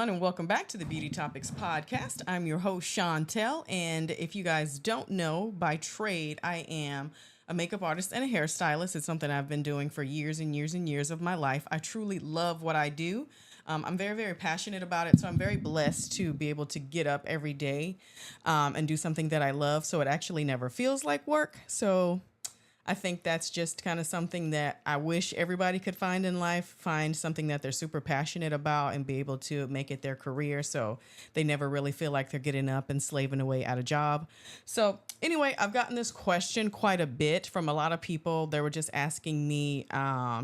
everyone, and welcome back to the Beauty Topics podcast. I'm your host, Chantel, and if you guys don't know, by trade, I am a makeup artist and a hairstylist. It's something I've been doing for years and years and years of my life. I truly love what I do. I'm very, very passionate about it, so I'm very blessed to be able to get up every day and do something that I love, so it actually never feels like work. So I think that's just kind of something that I wish everybody could find in life, find something that they're super passionate about and be able to make it their career so they never really feel like they're getting up and slaving away at a job. So anyway, I've gotten this question quite a bit from a lot of people. They were just asking me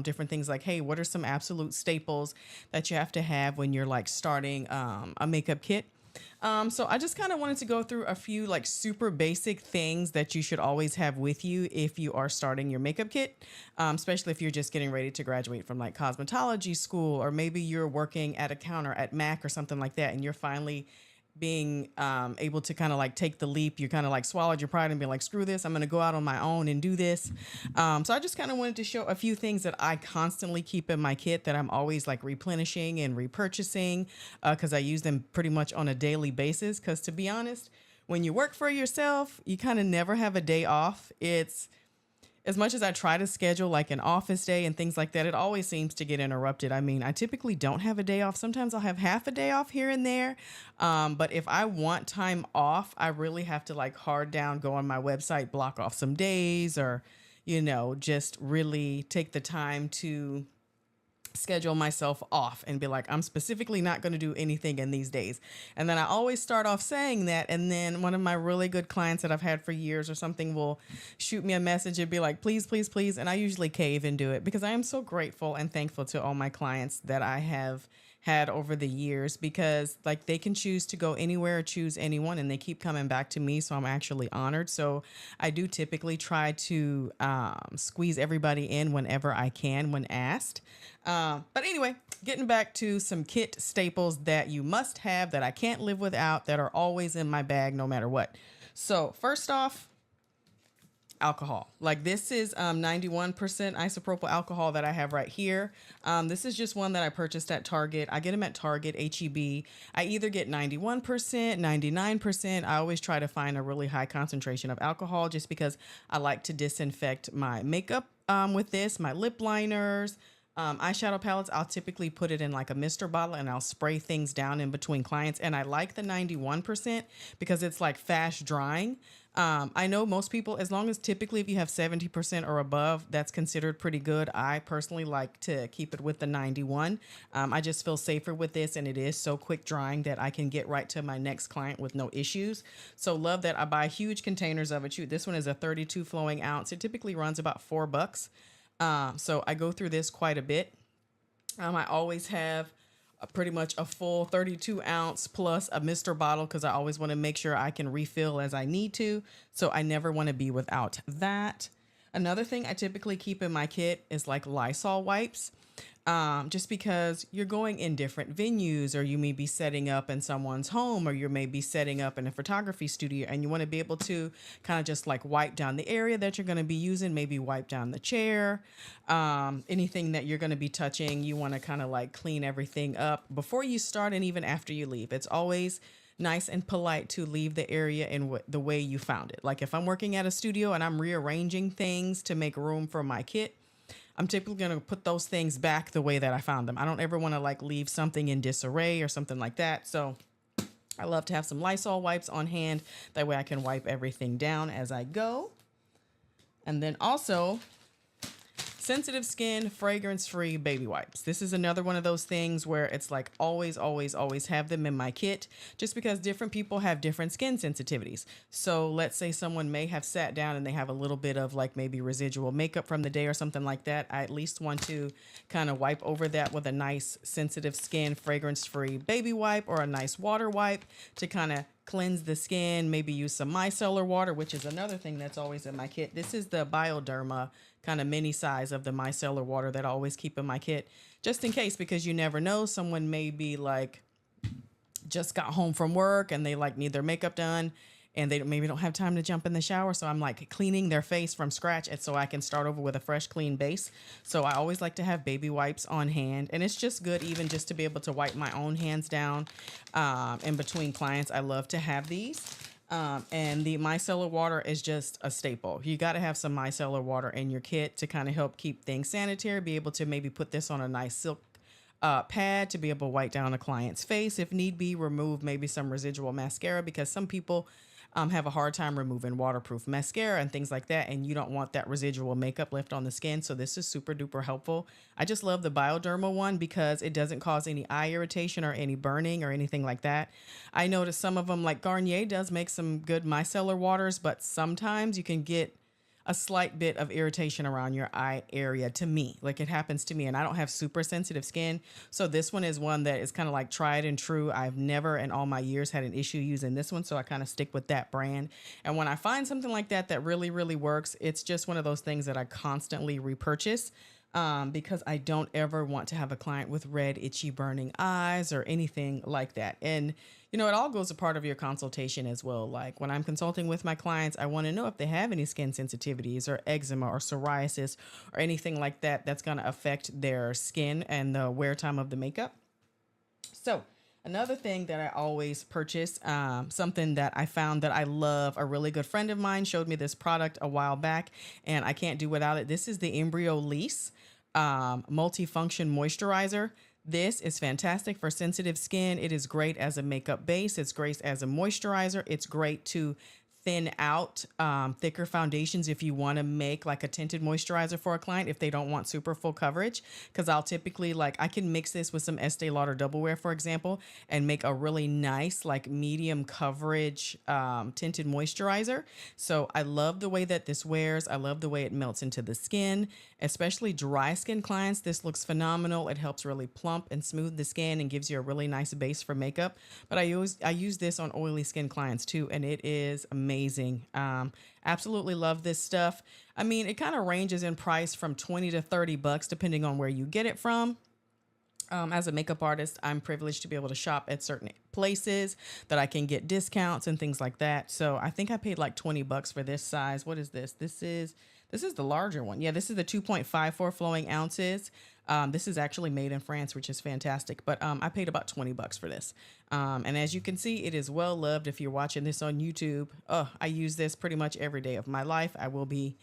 different things like, hey, what are some absolute staples that you have to have when you're like starting a makeup kit? So I just kind of wanted to go through a few like super basic things that you should always have with you if you are starting your makeup kit, especially if you're just getting ready to graduate from like cosmetology school, or maybe you're working at a counter at Mac or something like that, and you're finally being able to kind of like take the leap. You kind of like swallowed your pride and be like, screw this, I'm going to go out on my own and do this. So I just kind of wanted to show a few things that I constantly keep in my kit that I'm always like replenishing and repurchasing because I use them pretty much on a daily basis. Because to be honest, when you work for yourself, you kind of never have a day off. It's as much as I try to schedule like an office day and things like that, it always seems to get interrupted. I mean, I typically don't have a day off. Sometimes I'll have half a day off here and there. But if I want time off, I really have to like hard down, go on my website, block off some days, or, just really take the time to schedule myself off and be like, I'm specifically not going to do anything in these days. And then I always start off saying that. And then one of my really good clients that I've had for years or something will shoot me a message and be like, please, please, please. And I usually cave and do it because I am so grateful and thankful to all my clients that I have had over the years, because like they can choose to go anywhere or choose anyone and they keep coming back to me. So I'm actually honored. So I do typically try to squeeze everybody in whenever I can when asked. But anyway, getting back to some kit staples that you must have that I can't live without, that are always in my bag no matter what. So first off, alcohol. Like this is 91% isopropyl alcohol that I have right here. This is just one that I purchased at Target. I get them at Target, HEB. I either get 91%, 99%. I always try to find a really high concentration of alcohol just because I like to disinfect my makeup with this, my lip liners, eyeshadow palettes. I'll typically put it in like a mister bottle and I'll spray things down in between clients. And I like the 91% because it's like fast drying. I know most people, as long as typically if you have 70% or above, that's considered pretty good. I personally like to keep it with the 91. I just feel safer with this, and it is so quick drying that I can get right to my next client with no issues. So love that. I buy huge containers of it. This one is a 32 flowing ounce. It typically runs about $4. So I go through this quite a bit. I always have pretty much a full 32 ounce plus a mister bottle because I always want to make sure I can refill as I need to. So I never want to be without that. Another thing I typically keep in my kit is like Lysol wipes. Just because you're going in different venues, or you may be setting up in someone's home, or you may be setting up in a photography studio, and you want to be able to kind of just like wipe down the area that you're going to be using, maybe wipe down the chair, anything that you're going to be touching. You want to kind of like clean everything up before you start and even after you leave. It's always nice and polite to leave the area in the way you found it. Like if I'm working at a studio and I'm rearranging things to make room for my kit, I'm typically going to put those things back the way that I found them. I don't ever want to like leave something in disarray or something like that. So I love to have some Lysol wipes on hand. That way I can wipe everything down as I go. And then also sensitive skin, fragrance-free baby wipes. This is another one of those things where it's like always, always, always have them in my kit, just because different people have different skin sensitivities. So let's say someone may have sat down and they have a little bit of like maybe residual makeup from the day or something like that. I at least want to kind of wipe over that with a nice sensitive skin, fragrance-free baby wipe, or a nice water wipe to kind of cleanse the skin. Maybe use some micellar water, which is another thing that's always in my kit. This is the Bioderma kind of mini size of the micellar water that I always keep in my kit, just in case, because you never know. Someone may be like just got home from work and they like need their makeup done, and they maybe don't have time to jump in the shower. So I'm like cleaning their face from scratch, and so I can start over with a fresh, clean base. So I always like to have baby wipes on hand, and it's just good even just to be able to wipe my own hands down in between clients. I love to have these. And the micellar water is just a staple. You got to have some micellar water in your kit to kind of help keep things sanitary, be able to maybe put this on a nice silk pad to be able to wipe down a client's face if need be, remove maybe some residual mascara, because some people have a hard time removing waterproof mascara and things like that, and you don't want that residual makeup left on the skin. So this is super duper helpful. I just love the Bioderma one because it doesn't cause any eye irritation or any burning or anything like that. I noticed some of them, like Garnier does make some good micellar waters, but sometimes you can get a slight bit of irritation around your eye area, to me. Like, it happens to me, and I don't have super sensitive skin. So this one is one that is kind of like tried and true. I've never in all my years had an issue using this one. So I kind of stick with that brand. And when I find something like that that really, really works, it's just one of those things that I constantly repurchase. Because I don't ever want to have a client with red, itchy, burning eyes or anything like that. And, you know, it all goes a part of your consultation as well. Like when I'm consulting with my clients, I want to know if they have any skin sensitivities or eczema or psoriasis or anything like that that's going to affect their skin and the wear time of the makeup. So another thing that I always purchase, something that I found that I love, a really good friend of mine showed me this product a while back, and I can't do without it. This is the Embryo Lease multifunction moisturizer. This is fantastic for sensitive skin. It is great as a makeup base. It's great as a moisturizer. It's great to thin out thicker foundations if you want to make like a tinted moisturizer for a client if they don't want super full coverage, because I'll typically, like, I can mix this with some Estee Lauder Double Wear, for example, and make a really nice like medium coverage tinted moisturizer. So I love the way that this wears. I love the way it melts into the skin, especially dry skin clients. This looks phenomenal. It helps really plump and smooth the skin and gives you a really nice base for makeup. But I use this on oily skin clients too, and it is amazing. Absolutely love this stuff. I mean, it kind of ranges in price from $20 to $30 depending on where you get it from. As a makeup artist, I'm privileged to be able to shop at certain places that I can get discounts and things like that. So I think I paid like $20 for this size. What is this? This is the larger one. Yeah, this is the 2.54 flowing ounces. This is actually made in France, which is fantastic. But I paid about $20 for this. And as you can see, it is well loved. If you're watching this on YouTube, I use this pretty much every day of my life. I will be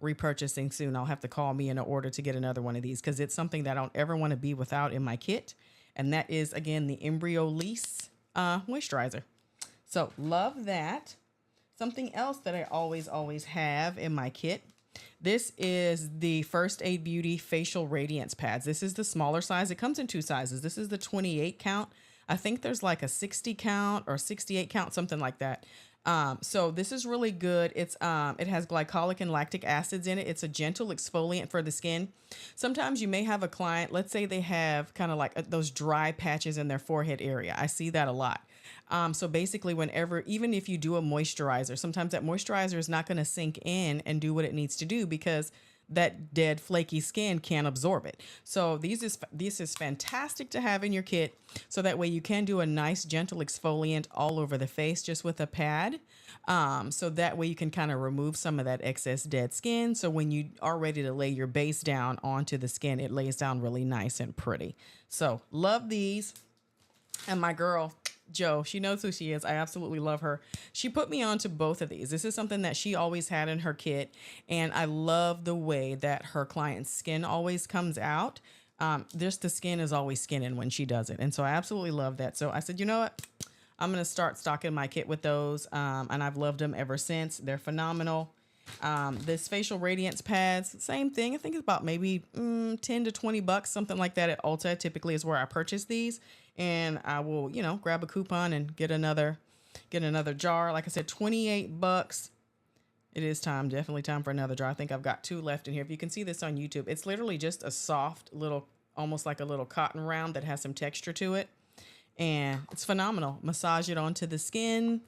repurchasing soon. I'll have to call me in order to get another one of these because it's something that I don't ever want to be without in my kit. And that is, again, the Embryo Lease moisturizer. So love that. Something else that I always have in my kit. This is the First Aid Beauty Facial Radiance Pads. This is the smaller size. It comes in two sizes. This is the 28 count. I think there's like a 60 count or 68 count, something like that. So this is really good. It has glycolic and lactic acids in it. It's a gentle exfoliant for the skin. Sometimes you may have a client, let's say they have kind of like those dry patches in their forehead area. I see that a lot. So basically even if you do a moisturizer, sometimes that moisturizer is not going to sink in and do what it needs to do because that dead flaky skin can't absorb it. So this is fantastic to have in your kit. So that way you can do a nice gentle exfoliant all over the face just with a pad. So that way you can kind of remove some of that excess dead skin. So when you are ready to lay your base down onto the skin, it lays down really nice and pretty. So love these. And my girl, Jo, she knows who she is. I absolutely love her. She put me on to both of these. This is something that she always had in her kit. And I love the way that her client's skin always comes out. The skin is always skinning when she does it. And so I absolutely love that. So I said, you know what? I'm going to start stocking my kit with those. And I've loved them ever since. They're phenomenal. This facial radiance pads, same thing. I think it's about maybe $10 to $20, something like that at Ulta. Typically is where I purchase these. And I will, grab a coupon and get another jar. Like I said, $28. It is definitely time for another jar. I think I've got 2 left in here. If you can see this on YouTube, it's literally just a soft little, almost like a little cotton round that has some texture to it. And it's phenomenal. Massage it onto the skin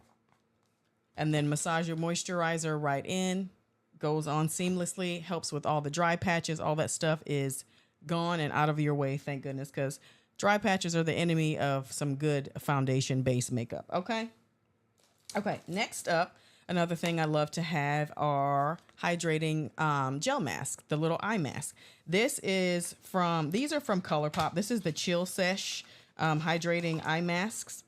and then massage your moisturizer right in. Goes on seamlessly, helps with all the dry patches. All that stuff is gone and out of your way, thank goodness, because dry patches are the enemy of some good foundation-based makeup, okay? Okay, next up, another thing I love to have are hydrating gel masks, the little eye mask. These are from ColourPop. This is the Chill Sesh hydrating eye masks.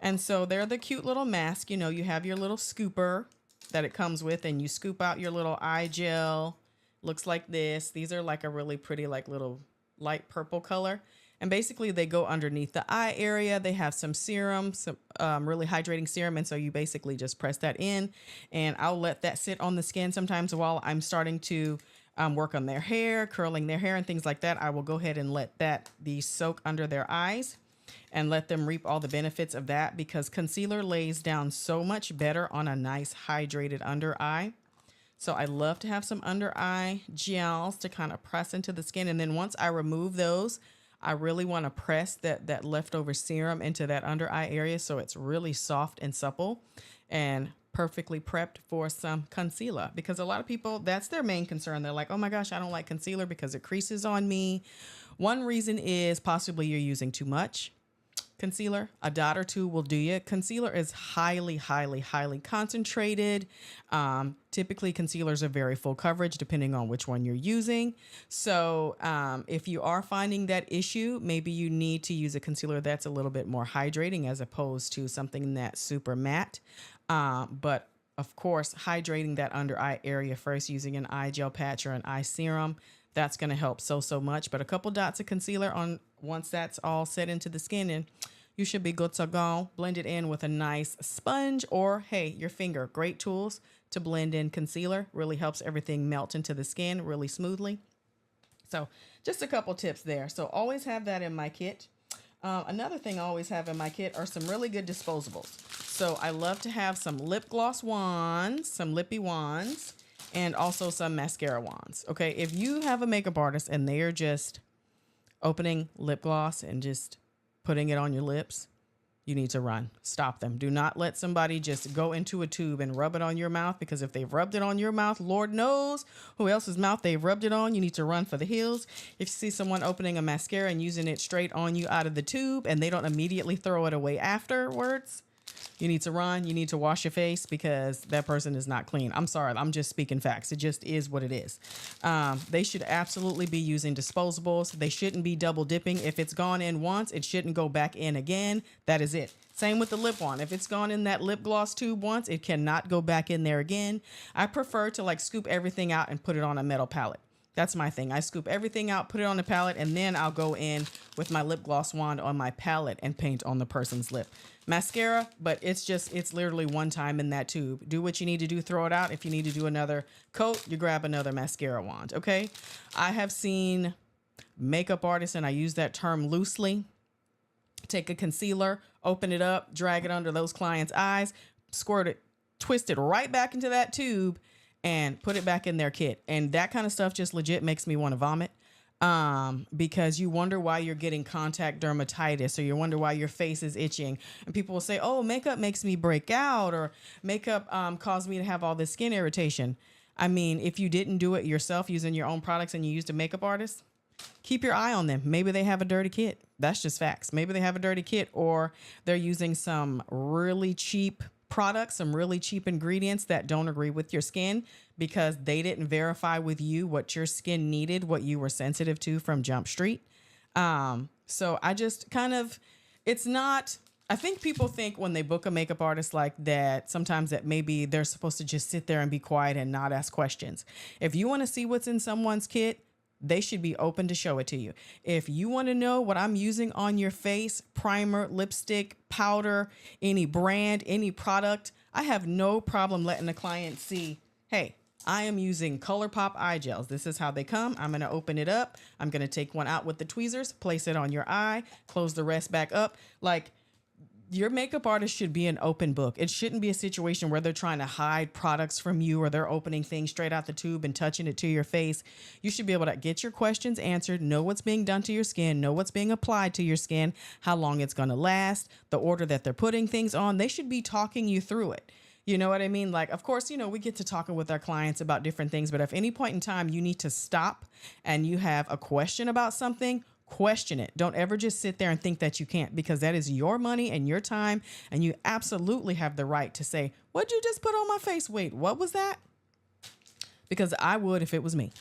And so they're the cute little mask. You know, you have your little scooper that it comes with, and you scoop out your little eye gel. Looks like this. These are like a really pretty, like little light purple color. And basically, they go underneath the eye area. They have some serum, some really hydrating serum. And so you basically just press that in. And I'll let that sit on the skin sometimes while I'm starting to work on their hair, curling their hair and things like that. I will go ahead and let that be soak under their eyes and let them reap all the benefits of that, because concealer lays down so much better on a nice hydrated under eye. So I love to have some under eye gels to kind of press into the skin. And then once I remove those, I really want to press that leftover serum into that under eye area so it's really soft and supple and perfectly prepped for some concealer. Because a lot of people, that's their main concern. They're like, oh my gosh, I don't like concealer because it creases on me. One reason is possibly you're using too much concealer. A dot or two will do you. Concealer is highly, highly, highly concentrated. Typically, concealers are very full coverage depending on which one you're using. So if you are finding that issue, maybe you need to use a concealer that's a little bit more hydrating as opposed to something that's super matte. But of course, hydrating that under eye area first using an eye gel patch or an eye serum, that's going to help so much. But a couple dots of concealer on once that's all set into the skin, and you should be good to go. Blend it in with a nice sponge or, hey, your finger. Great tools to blend in concealer. Really helps everything melt into the skin really smoothly. So just a couple tips there. So always have that in my kit. Another thing I always have in my kit are some really good disposables. So I love to have some lip gloss wands, some lippy wands, and also some mascara wands. Okay, if you have a makeup artist and they are just opening lip gloss and just putting it on your lips, you need to run. Stop them. Do not let somebody just go into a tube and rub it on your mouth, because if they've rubbed it on your mouth, Lord knows who else's mouth they've rubbed it on. You need to run for the hills. If you see someone opening a mascara and using it straight on you out of the tube and they don't immediately throw it away afterwards, you need to run. You need to wash your face, because that person is not clean. I'm sorry. I'm just speaking facts. It just is what it is. They should absolutely be using disposables. They shouldn't be double dipping. If it's gone in once, it shouldn't go back in again. That is it. Same with the lip wand. If it's gone in that lip gloss tube once, it cannot go back in there again. I prefer to like scoop everything out and put it on a metal palette. That's my thing. I scoop everything out, put it on the palette, and then I'll go in with my lip gloss wand on my palette and paint on the person's lip. Mascara, but it's literally one time in that tube. Do what you need to do, throw it out. If you need to do another coat, you grab another mascara wand, okay? I have seen makeup artists, and I use that term loosely, take a concealer, open it up, drag it under those clients' eyes, squirt it, twist it right back into that tube, and put it back in their kit. And that kind of stuff just legit makes me want to vomit. Because you wonder why you're getting contact dermatitis, or you wonder why your face is itching. And people will say, oh, makeup makes me break out, or makeup caused me to have all this skin irritation. I mean, if you didn't do it yourself using your own products and you used a makeup artist, keep your eye on them. Maybe they have a dirty kit. That's just facts. Maybe they have a dirty kit, or they're using some really cheap products, some really cheap ingredients that don't agree with your skin, because they didn't verify with you what your skin needed, what you were sensitive to from Jump Street. So I just kind of, it's not, I think people think when they book a makeup artist like that, sometimes that maybe they're supposed to just sit there and be quiet and not ask questions. If you want to see what's in someone's kit, they should be open to show it to you. If you want to know what I'm using on your face, primer, lipstick, powder, any brand, any product, I have no problem letting the client see, hey, I am using ColourPop eye gels. This is how they come. I'm going to open it up. I'm going to take one out with the tweezers, place it on your eye, close the rest back up. Like, your makeup artist should be an open book. It shouldn't be a situation where they're trying to hide products from you, or they're opening things straight out the tube and touching it to your face. You should be able to get your questions answered, know what's being done to your skin, know what's being applied to your skin, how long it's going to last, the order that they're putting things on. They should be talking you through it. You know what I mean? Like, of course, you know, we get to talking with our clients about different things, but if any point in time you need to stop and you have a question about something, question it. Don't ever just sit there and think that you can't, because that is your money and your time. And you absolutely have the right to say, what'd you just put on my face? Wait, what was that? Because I would if it was me.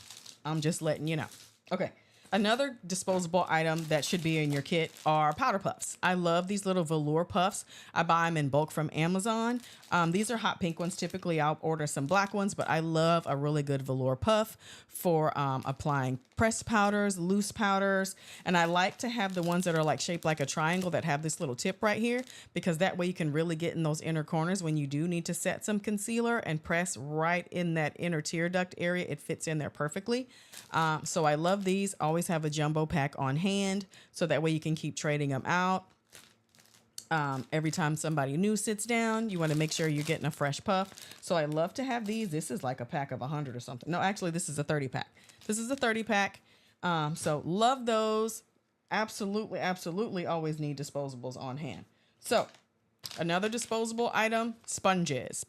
I'm just letting you know. Okay. Another disposable item that should be in your kit are powder puffs. I love these little velour puffs. I buy them in bulk from Amazon. These are hot pink ones. Typically, I'll order some black ones, but I love a really good velour puff for applying pressed powders, loose powders. And I like to have the ones that are like shaped like a triangle that have this little tip right here, because that way you can really get in those inner corners when you do need to set some concealer and press right in that inner tear duct area. It fits in there perfectly. So I love these. Always have a jumbo pack on hand, so that way you can keep trading them out. Every time somebody new sits down, you want to make sure you're getting a fresh puff. So I love to have these. This is like a pack of 100 or something. No, actually, this is a 30 pack. This is a 30 pack. So love those. Absolutely, absolutely always need disposables on hand. So another disposable item, sponges.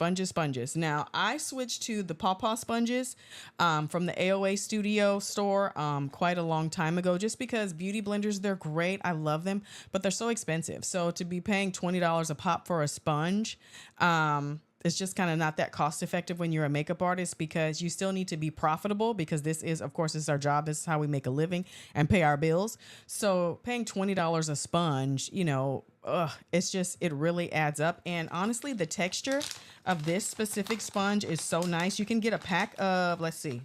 Now, I switched to the Paw Paw sponges from the AOA Studio store quite a long time ago, just because beauty blenders, they're great. I love them, but they're so expensive. So to be paying $20 a pop for a sponge, it's just kind of not that cost effective when you're a makeup artist, because you still need to be profitable, because this is, of course, this is our job. This is how we make a living and pay our bills. So paying $20 a sponge, you know, it's just, it really adds up. And honestly, the texture of this specific sponge is so nice. You can get a pack of, let's see,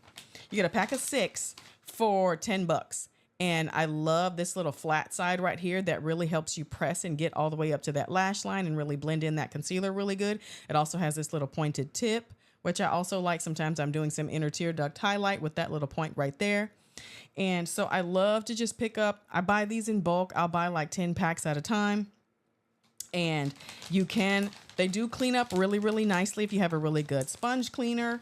you get a pack of 6 for $10. And I love this little flat side right here that really helps you press and get all the way up to that lash line and really blend in that concealer really good. It also has this little pointed tip, which I also like. Sometimes I'm doing some inner tear duct highlight with that little point right there. And so I love to just pick up, I buy these in bulk. I'll buy like 10 packs at a time. And they do clean up really, really nicely if you have a really good sponge cleaner.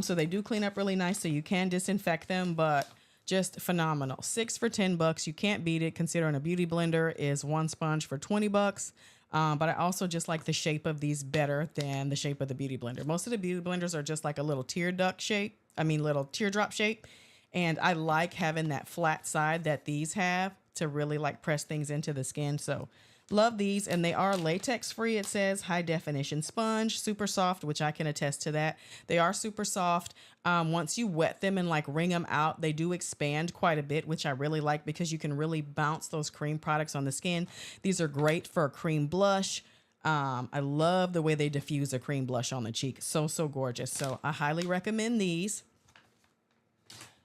So they do clean up really nice, so you can disinfect them, but just phenomenal. 6 for $10. You can't beat it, considering a beauty blender is one sponge for $20. But I also just like the shape of these better than the shape of the beauty blender. Most of the beauty blenders are just like a little little teardrop shape. And I like having that flat side that these have to really like press things into the skin. So love these, and they are latex free. It says high definition sponge, super soft, which I can attest to that. They are super soft. Once you wet them and like wring them out, they do expand quite a bit, which I really like, because you can really bounce those cream products on the skin. These are great for a cream blush. I love the way they diffuse a cream blush on the cheek. So gorgeous. So I highly recommend these.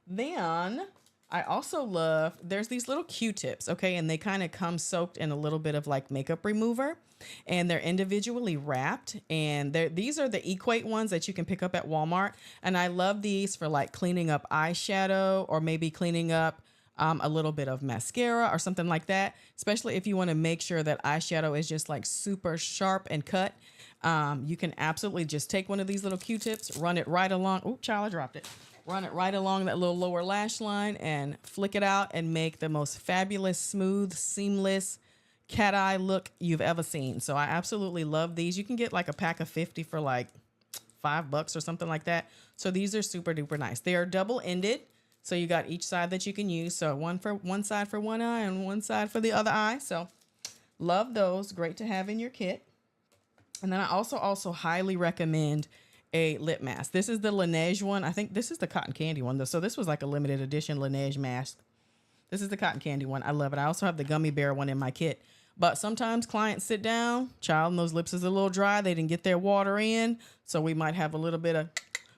Then I also love, there's these little Q-tips, okay? And they kind of come soaked in a little bit of like makeup remover, and they're individually wrapped. And these are the Equate ones that you can pick up at Walmart. And I love these for like cleaning up eyeshadow, or maybe cleaning up a little bit of mascara or something like that. Especially if you want to make sure that eyeshadow is just like super sharp and cut. You can absolutely just take one of these little Q-tips, run it right along. Oh, child, I dropped it. Run it right along that little lower lash line and flick it out and make the most fabulous, smooth, seamless cat eye look you've ever seen. So I absolutely love these. You can get like a pack of 50 for like $5 or something like that. So these are super duper nice. They are double ended. So you got each side that you can use. So one side for one eye and one side for the other eye. So love those. Great to have in your kit. And then I also highly recommend a lip mask. This is the Laneige one. I think this is the cotton candy one though. So this was like a limited edition Laneige mask. This is the cotton candy one. I love it. I also have the gummy bear one in my kit. But sometimes clients sit down, child, and those lips is a little dry. They didn't get their water in. So we might have a little bit of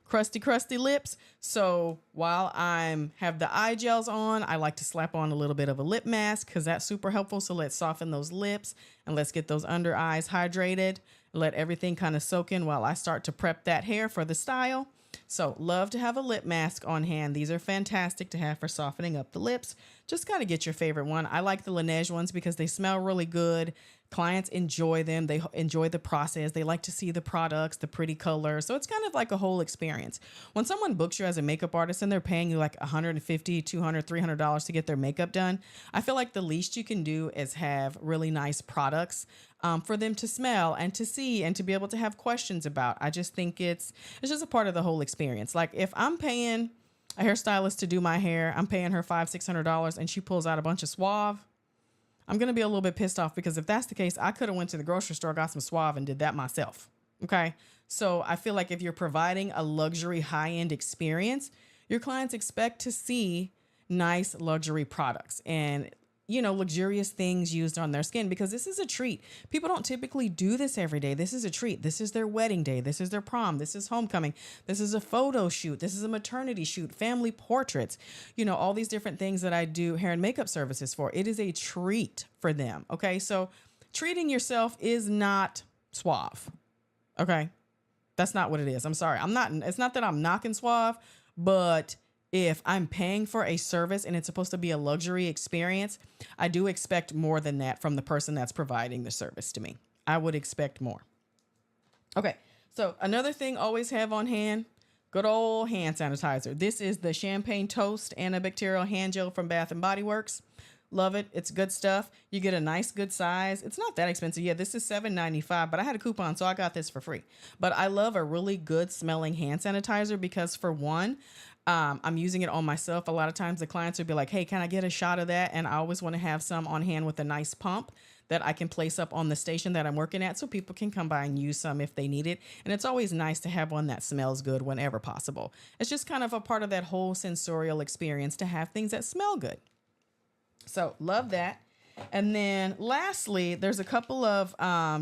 crusty lips. So while have the eye gels on, I like to slap on a little bit of a lip mask, because that's super helpful. So let's soften those lips and let's get those under eyes hydrated. Let everything kind of soak in while I start to prep that hair for the style. So love to have a lip mask on hand. These are fantastic to have for softening up the lips. Just got to get your favorite one. I like the Laneige ones because they smell really good. Clients enjoy them. They enjoy the process. They like to see the products, the pretty colors. So it's kind of like a whole experience. When someone books you as a makeup artist and they're paying you like $150, $200, $300 to get their makeup done, I feel like the least you can do is have really nice products for them to smell and to see and to be able to have questions about. I just think it's just a part of the whole experience. Like if I'm paying a hairstylist to do my hair. I'm paying her $500-$600 and she pulls out a bunch of Suave. I'm going to be a little bit pissed off because if that's the case, I could have went to the grocery store, got some Suave and did that myself. Okay. So I feel like if you're providing a luxury high-end experience, your clients expect to see nice luxury products and, you know, luxurious things used on their skin because this is a treat. People don't typically do this every day. This is a treat. This is their wedding day. This is their prom. This is homecoming. This is a photo shoot. This is a maternity shoot, family portraits, you know, all these different things that I do hair and makeup services for. It is a treat for them. Okay. So treating yourself is not Suave. Okay. That's not what it is. I'm sorry. It's not that I'm knocking Suave, but if I'm paying for a service and it's supposed to be a luxury experience, I do expect more than that from the person that's providing the service to me. I would expect more. Okay. So another thing, always have on hand, good old hand sanitizer. This is the Champagne Toast Antibacterial Hand Gel from Bath and Body Works. Love it. It's good stuff. You get a nice, good size. It's not that expensive. Yeah, this is $7.95, but I had a coupon, so I got this for free. But I love a really good smelling hand sanitizer because for one, I'm using it on myself. A lot of times the clients would be like, hey, can I get a shot of that? And I always want to have some on hand with a nice pump that I can place up on the station that I'm working at so people can come by and use some if they need it. And it's always nice to have one that smells good whenever possible. It's just kind of a part of that whole sensorial experience to have things that smell good. So love that. And then lastly, there's a couple of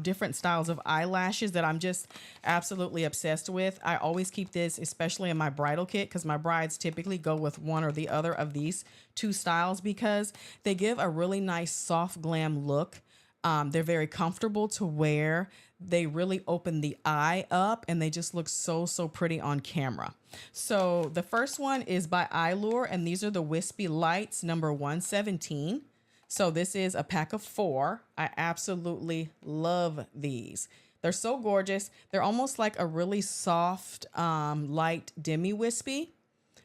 different styles of eyelashes that I'm just absolutely obsessed with. I always keep this, especially in my bridal kit, because my brides typically go with one or the other of these two styles because they give a really nice soft glam look. They're very comfortable to wear. They really open the eye up and they just look so, so pretty on camera. So the first one is by Eyelure, and these are the Wispy Lights number 117. So this is a pack of 4. I absolutely love these. They're so gorgeous. They're almost like a really soft, light demi wispy,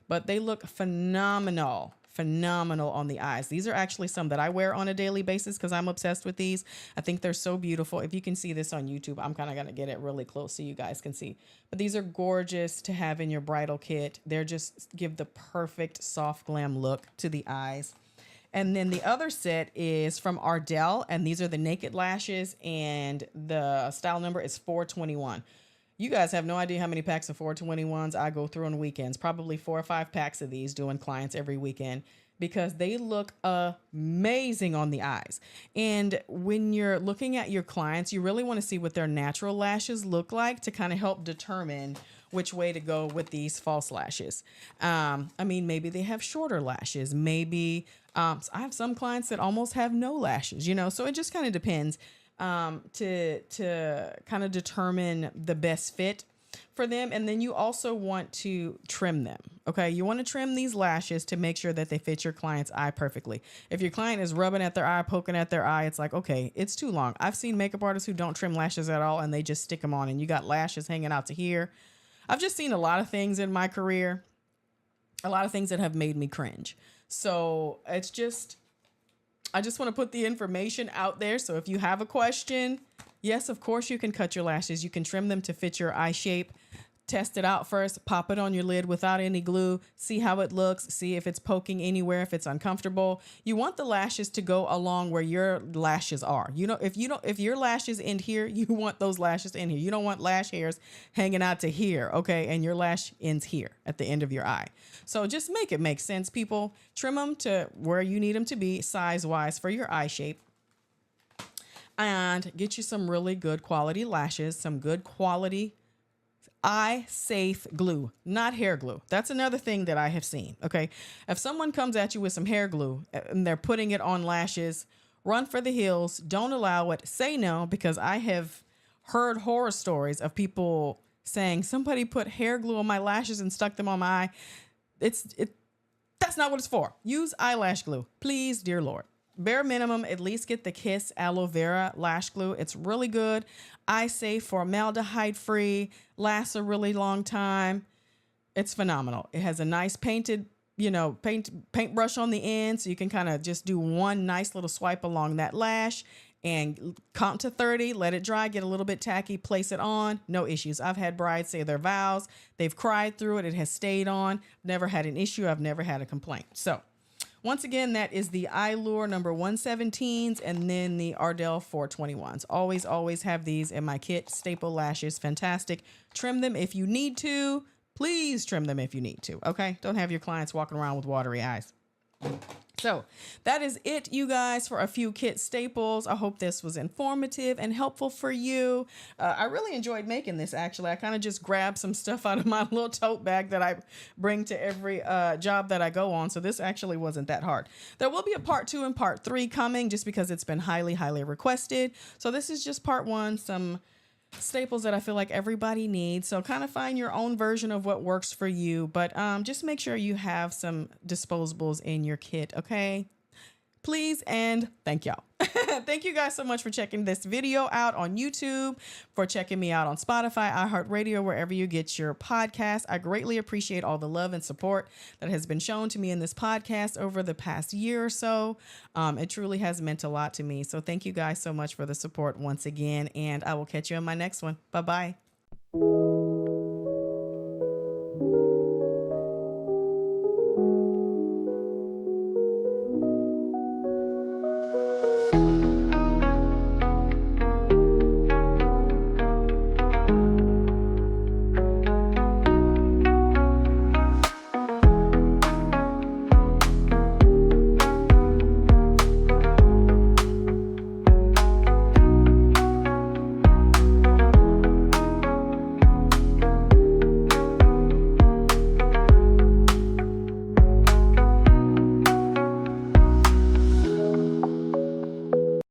but they look phenomenal on the eyes. These are actually some that I wear on a daily basis because I'm obsessed with these. I think they're so beautiful. If you can see this on YouTube, I'm kind of going to get it really close so you guys can see. But these are gorgeous to have in your bridal kit. They're just give the perfect soft glam look to the eyes. And then the other set is from Ardell, and these are the Naked Lashes, and the style number is 421. You guys have no idea how many packs of 421s I go through on weekends, probably 4 or 5 packs of these doing clients every weekend because they look amazing on the eyes. And when you're looking at your clients, you really want to see what their natural lashes look like to kind of help determine which way to go with these false lashes. I mean, maybe they have shorter lashes. Maybe I have some clients that almost have no lashes, you know, so it just kind of depends. To kind of determine the best fit for them. And then you also want to trim them. Okay. You want to trim these lashes to make sure that they fit your client's eye perfectly. If your client is rubbing at their eye, poking at their eye, it's like, okay, it's too long. I've seen makeup artists who don't trim lashes at all and they just stick them on and you got lashes hanging out to here. I've just seen a lot of things in my career, a lot of things that have made me cringe. So it's just, I just want to put the information out there. So if you have a question, yes, of course you can cut your lashes. You can trim them to fit your eye shape. Test it out first. Pop it on your lid without any glue. See how it looks. See if it's poking anywhere, if it's uncomfortable. You want the lashes to go along where your lashes are. You know, if your lashes end here, you want those lashes in here. You don't want lash hairs hanging out to here, okay? And your lash ends here at the end of your eye. So just make it make sense, people. Trim them to where you need them to be size-wise for your eye shape. And get you some really good quality lashes, some good quality eye safe glue, not hair glue. That's another thing that I have seen. Okay. If someone comes at you with some hair glue and they're putting it on lashes, run for the hills. Don't allow it. Say no, because I have heard horror stories of people saying somebody put hair glue on my lashes and stuck them on my eye. That's not what it's for. Use eyelash glue, please, dear Lord. Bare minimum, at least get the Kiss aloe vera lash glue. It's really good. Eye safe, formaldehyde free, lasts a really long time. It's phenomenal. It has a nice painted, paintbrush on the end, so you can kind of just do one nice little swipe along that lash and count to 30, let it dry, get a little bit tacky, place it on, no issues. I've had brides say their vows, they've cried through it, it has stayed on, never had an issue, I've never had a complaint. So once again, that is the iLure number 117s and then the Ardell 421s. Always have these in my kit. Staple lashes, fantastic. Trim them if you need to. Please trim them if you need to, okay? Don't have your clients walking around with watery eyes. So that is it, you guys, for a few kit staples. I hope this was informative and helpful for you. I really enjoyed making this, actually. I kind of just grabbed some stuff out of my little tote bag that I bring to every job that I go on. So this actually wasn't that hard. There will be a part 2 and part 3 coming just because it's been highly requested. So this is just part 1, some staples that I feel like everybody needs. So kind of find your own version of what works for you, but just make sure you have some disposables in your kit, okay? Please and thank y'all. Thank you guys so much for checking this video out on YouTube, for checking me out on Spotify, iHeartRadio, wherever you get your podcast. I greatly appreciate all the love and support that has been shown to me in this podcast over the past year or so. It truly has meant a lot to me. So thank you guys so much for the support once again, and I will catch you in my next one. Bye-bye.